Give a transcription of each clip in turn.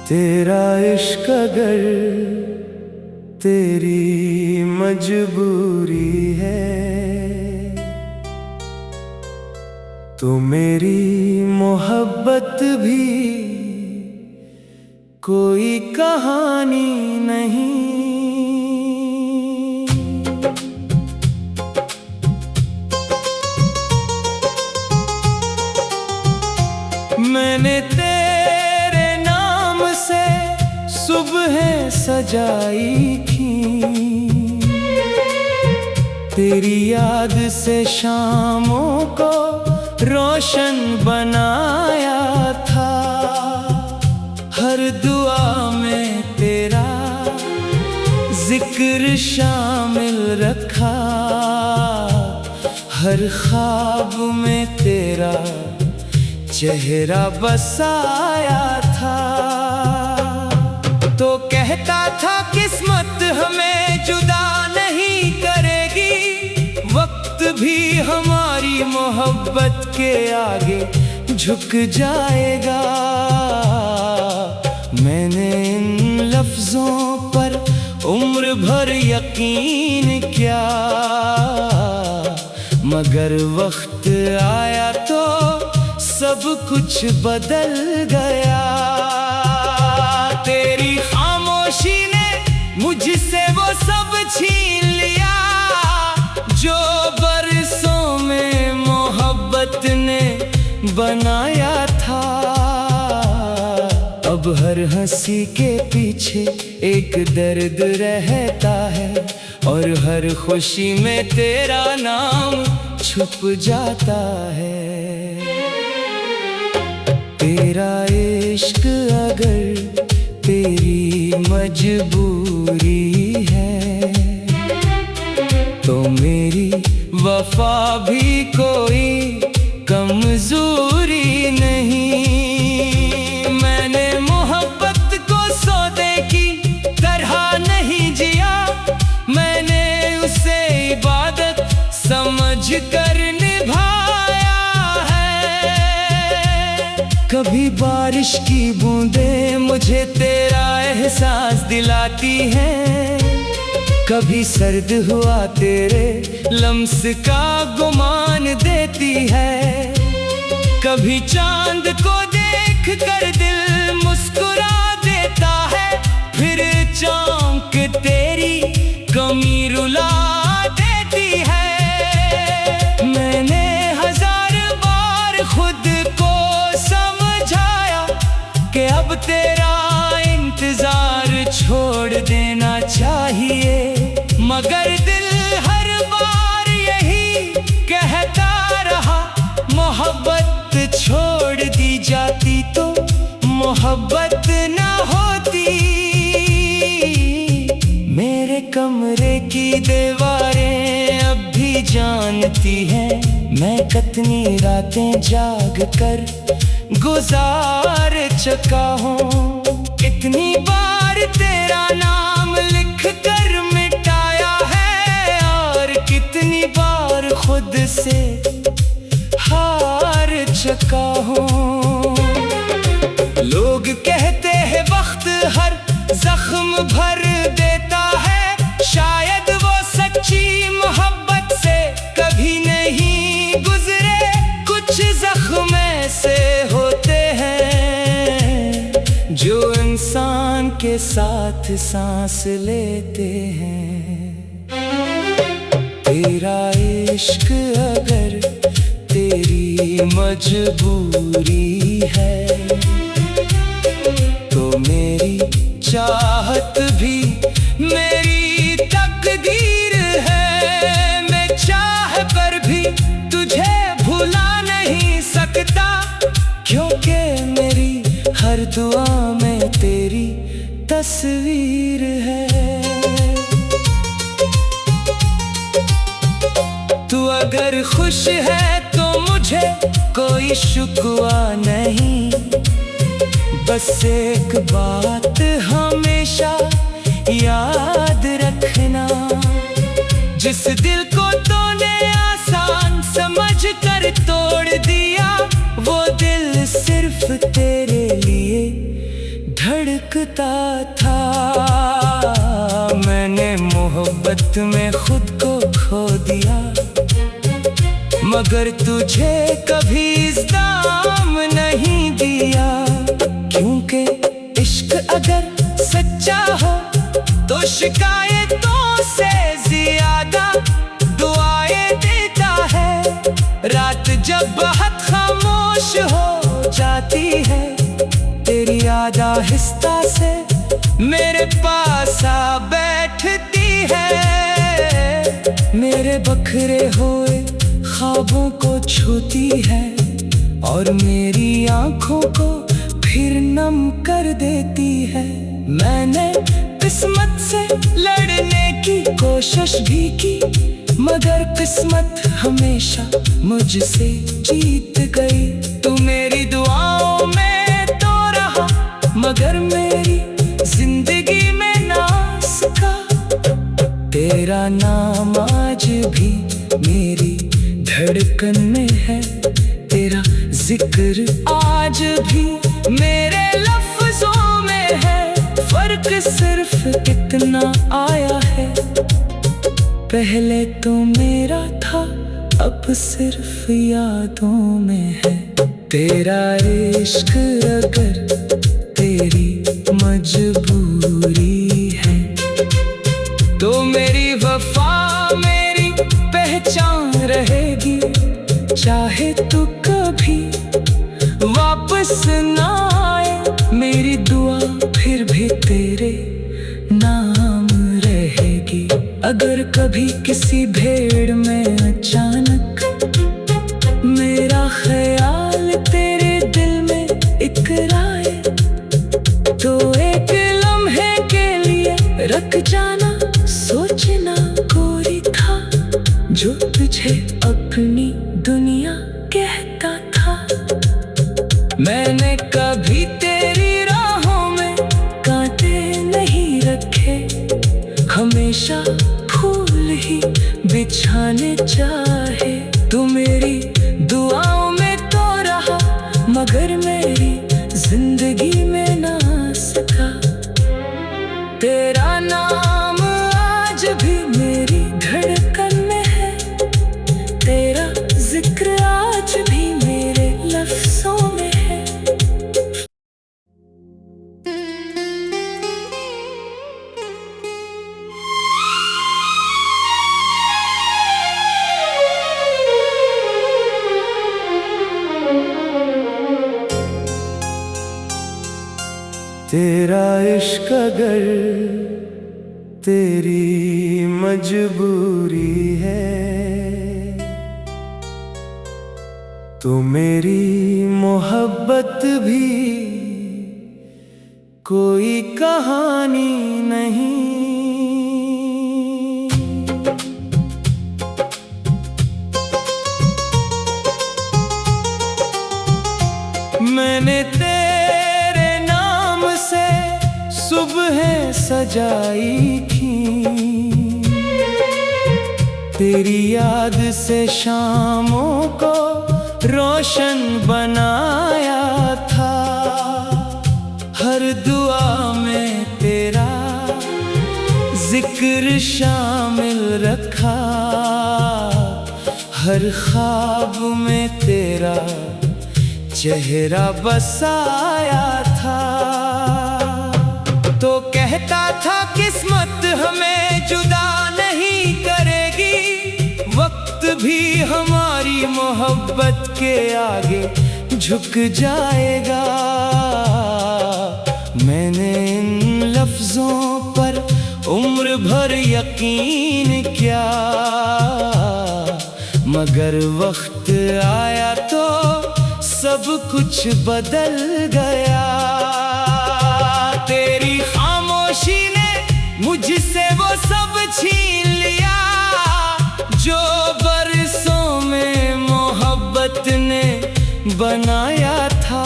तेरा इश्क अगर तेरी मजबूरी है तो मेरी मोहब्बत भी कोई कहानी नहीं। मैंने तेरे नाम से सुबह सजाई थी, तेरी याद से शामों को रोशन बनाया था। हर दुआ में तेरा जिक्र शामिल रखा, हर ख्वाब में तेरा चेहरा बसाया था। तो कहता था किस्मत हमें जुदा नहीं करेगी, वक्त भी हमारी मोहब्बत के आगे झुक जाएगा। मैंने इन लफ्जों पर उम्र भर यकीन किया, मगर वक्त आया तो सब कुछ बदल गया। तेरी खामोशी ने मुझसे वो सब छीन लिया जो बरसों में मोहब्बत ने बनाया था। अब हर हंसी के पीछे एक दर्द रहता है और हर खुशी में तेरा नाम छुप जाता है। तेरा इश्क अगर तेरी मजबूरी है तो मेरी वफा भी कोई कमजोरी नहीं। मैंने मोहब्बत को सौदे की तरह नहीं जिया, मैंने उसे इबादत समझ कर निभाया है। कभी बारिश की बूंदें मुझे तेरा एहसास दिलाती हैं, कभी सर्द हुआ तेरे लम्स का गुमान देती है। कभी चांद को देख कर दिल मुस्कुरा देता है, फिर चौंक तेरी कमी रुला देती है। मैंने हजार बार खुद को समझाया कि अब तेरा इंतजार छोड़ देना चाहिए, मगर दिल हर बार यही कहता रहा, मोहब्बत छोड़ दी जाती तो मोहब्बत न होती। मेरे कमरे की दीवारें अब भी जानती हैं मैं कितनी रातें जाग कर गुजार चुका हूँ। कितनी बार तेरा नाम लिख कर मिटाया है और कितनी बार खुद से हार चुका हूँ। लोग कहते हैं वक्त हर जख्म भर देता है, शायद वो सच्ची मोहब्बत से कभी नहीं गुजरे। कुछ जख्म ऐसे होते हैं जो इंसान के साथ सांस लेते हैं। तेरा इश्क अगर तेरी मजबूरी है तो मेरी चाहत भी मेरी तकदीर है। मैं चाह कर भी तुझे भुला नहीं सकता, क्योंकि मेरी हर दुआ में तेरी तस्वीर है। तू अगर खुश है तो मुझे कोई शुक्वा नहीं, बस एक बात हमेशा याद रखना, जिस दिल को तूने आसान समझ कर तोड़ दिया वो दिल सिर्फ तेरे लिए धड़कता धड़कता था। मैंने मोहब्बत में खुद को खो दिया, मगर तुझे कभी इस दाम नहीं दिया। क्योंकि इश्क अगर सच्चा हो तो शिकायतों से ज्यादा दुआएं देता है। रात जब बहुत खामोश हो जाती है, तेरी याद आहिस्ता से मेरे पास आ बैठती है। मेरे बखरे हुए ख्वाबों को छूती है और मेरी आंखों को फिर नम कर देती है। मैंने किस्मत से लड़ने की कोशिश भी की, मगर किस्मत हमेशा मुझसे जीत गई। तू मेरी दुआओं में तो रहा, मगर मेरी जिंदगी में ना सका। तेरा नाम आज भी मेरी धड़कन में है, तेरा जिक्र आज भी मेरे लफ्जों में है। फर्क सिर्फ इतना आया है, पहले तो मेरा था, अब सिर्फ यादों में है। तेरा इश्क अगर तेरी मजबूरी है, तो मेरी वफा मेरी पहचान रहेगी। चाहे तू कभी वापस ना आए, मेरी दुआ फिर भी तेरे नाम रहेगी। अगर कभी किसी भीड़ में अचानक मेरा ख्याल तेरे दिल में इकराए, तो एक लम्हे के लिए रख जाना। सोचना कोई था जो तुझे अपनी दुनिया कहता था। मैंने कभी तेरी राहों में कांटे नहीं रखे, हमेशा फूल ही बिछाने चाहे। तू मेरी दुआओं में तो रहा, मगर मेरी जिंदगी में ना सका। तेरा नाम आज भी मेरी धड़कन में है, तेरा जिक्र आज भी मेरे लफ्जों में है। तेरा इश्क अगर तेरी मजबूरी है, तो मेरी मोहब्बत भी कोई कहानी नहीं। मैंने तेरे नाम से सुबह सजाई थी, तेरी याद से शामों को रोशन बनाया था। हर दुआ में तेरा जिक्र शामिल रखा, हर ख्वाब में तेरा चेहरा बसाया था। तो कहता था किस्मत हमें जुदा नहीं करेगी, वक्त भी हमारी मोहब्बत के आगे झुक जाएगा। मैंने इन लफ्जों पर उम्र भर यकीन किया, मगर वक्त आया तो सब कुछ बदल गया। तेरी खामोशी ने मुझसे वो सब छीन लिया, जो बरसों में मोहब्बत ने बनाया था।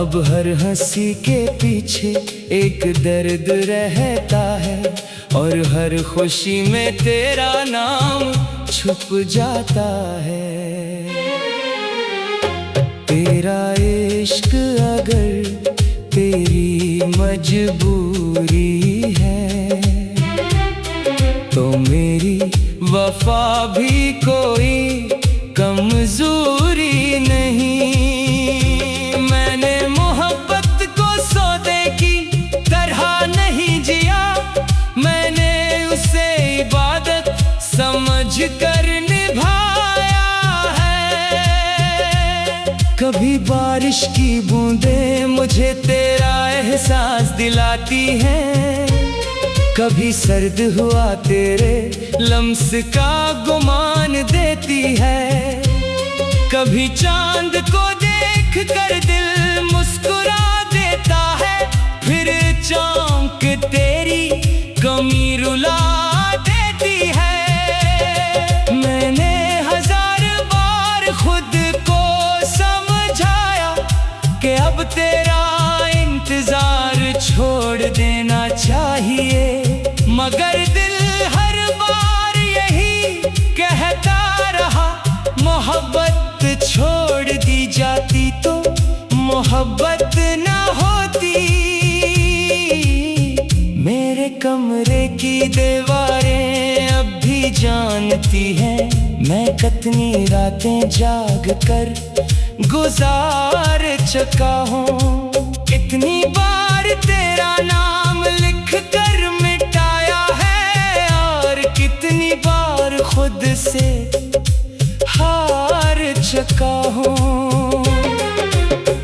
अब हर हंसी के पीछे एक दर्द रहता है, और हर खुशी में तेरा नाम छुप जाता है। तेरा इश्क अगर तेरी मजबूरी है, तो मेरी वफा भी कोई कमजोरी नहीं। मैंने मोहब्बत को सौदे की तरह नहीं जिया, मैंने उसे इबादत समझ कर निभाया है। कभी बारिश की बूंदें मुझे तेरा एहसास दिलाती हैं, कभी सर्द हुआ तेरे लम्स का गुमान देती है। कभी चांद को देख कर दिल मुस्कुरा देता है, फिर चौंक तेरी कमी रुला देती है। मैंने हजार बार खुद को समझाया कि अब तेरा इंतजार छोड़ देना चाहिए, मगर दिल हर बार यही कहता रहा, मोहब्बत छोड़ दी जाती तो मोहब्बत ना होती। मेरे कमरे की दीवारें अब भी जानती हैं, मैं कितनी रातें जाग कर गुजार चुका हूँ। इतनी बार तेरा नाम लिख कर मिटाया है, और कितनी बार खुद से हार चुका हूँ।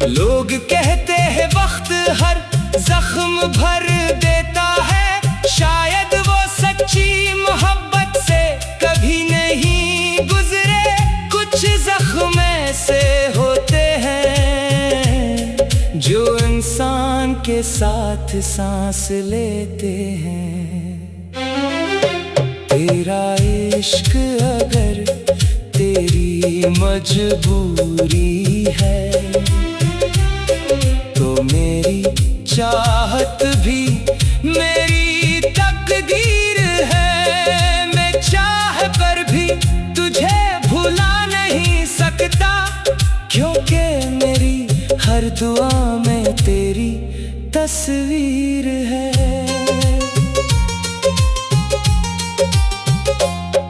लोग कहते हैं वक्त हर जख्म भर देता है, शायद वो सच्ची मोहब्बत से कभी नहीं गुजरे। कुछ जख्म ऐसे होते हैं जो इंसान के साथ सांस लेते हैं। तेरा इश्क अगर तेरी मजबूरी है, तो मेरी चाहत भी मेरी तकदीर है। मैं चाह कर भी तुझे भुला नहीं सकता, क्योंकि मेरी हर दुआ में तेरी तस्वीर है।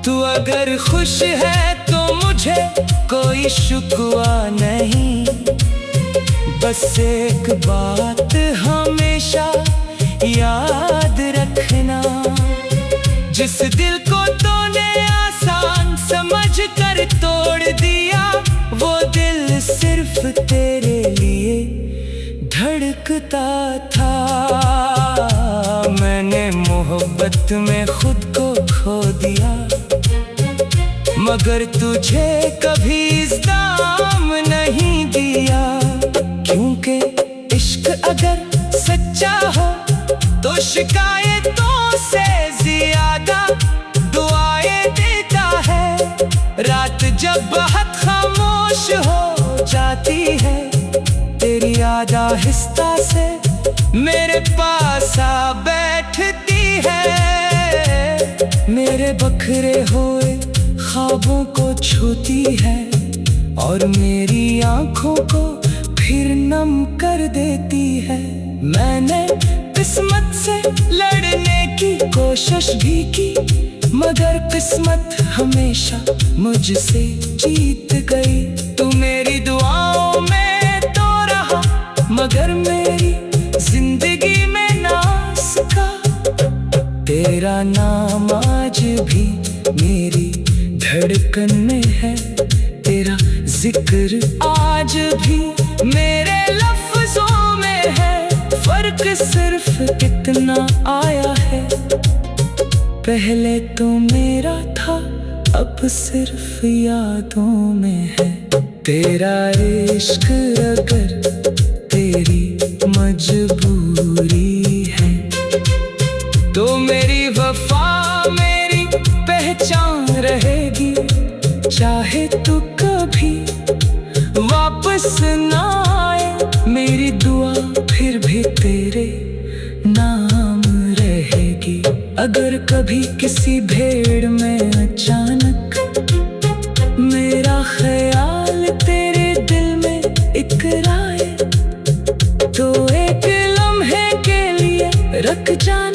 तू अगर खुश है तो मुझे कोई शिकवा नहीं, बस एक बात हमेशा याद रखना, जिस दिल को तूने आसान समझ कर तोड़ दिया, वो दिल सिर्फ तेरे लिए धड़कता था। मैंने मोहब्बत में खुद को खो दिया, मगर तुझे कभी इस दाम नहीं दिया, क्योंकि इश्क अगर सच्चा हो तो शिकायतों से ज्यादा दुआएं देता है। रात जब बहुत खामोश हो जाती है, तेरी याद आहिस्ता से मेरे पास आ बैठती है। मेरे बखरे हुए ख्वाबों को छूती है, और मेरी आंखों को फिर नम कर देती है। मैंने किस्मत से लड़ने की कोशिश भी की, मगर किस्मत हमेशा मुझसे जीत गई। तू मेरी दुआओं में तो रहा, मगर मेरी जिंदगी में ना सका। तेरा नाम आज भी मेरी धड़कन में है, तेरा जिक्र आज भी मेरे लफ्जों में है। फर्क सिर्फ कितना आया है, पहले तो मेरा था अब सिर्फ यादों में है। तेरा इश्क अगर तेरी मजबूरी है, तो मेरी वफा मेरी पहचान रहेगी। चाहे तू कभी वापस ना आए, मेरी दुआ फिर भी तेरे नाम रहेगी। अगर कभी किसी भेड़ में अचानक मेरा ख्याल तेरे दिल में इकराए, तो एक लम्हे के रख जा